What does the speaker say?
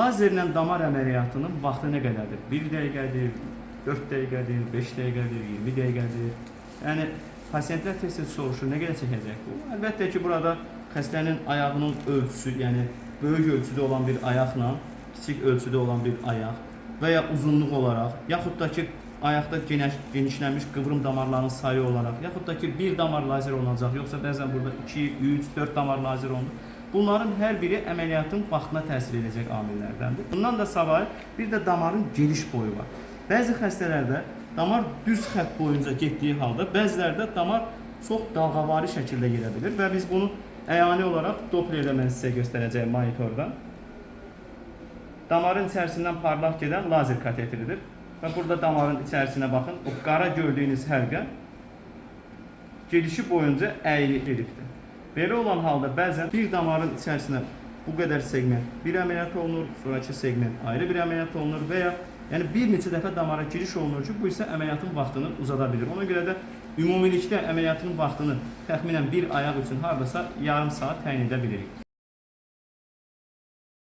Lazerlə damar əməliyyatının vaxtı nə qədərdir? 1 dəqiqədir, 4 dəqiqədir, 5 dəqiqədir, 20 dəqiqədir. Yəni pasientlər tez-tez soruşur, nə qədər çəkəcək bu? Əlbəttə ki, burada xəstənin ayağının ölçüsü, yəni böyük ölçüdə olan bir ayaqla kiçik ölçüdə olan bir ayaq və ya uzunluq olaraq, yaxud da ki, ayaqda genişlənmiş qıvrım damarların sayı olaraq, yaxud da ki, bir damar lazer olunacaq, yoxsa bəzən burada 2, 3, 4 damar lazer olunur. Bunların hər biri əməliyyatın vaxtına təsir edəcək amillərdəndir. Bundan da savayı bir də damarın geniş boyu var. Bəzi xəstələrdə damar düz xətt boyunca getdiyi halda, bəzilərdə damar çox dalğavari şəkildə gedə bilir və biz bunu əyani olaraq Dopplerdə mən sizə göstərəcəyim monitorda. Damarın içərisindən parlaq gedən lazer kateteridir. Və burada damarın içərisinə baxın, o qara gördüyünüz həlqə gedişi boyunca əyri gedibdir. Belə olan halda bəzən bir damarın içərisinə bu qədər segment bir əməliyyat olunur, sonraki segment ayrı bir əməliyyat olunur və ya yəni bir neçə dəfə damara giriş olunur ki, bu isə əməliyyatın vaxtını uzada bilir. Ona görə də ümumilikdə əməliyyatın vaxtını təxminən bir ayaq üçün hardasa yarım saat təyin edə bilirik.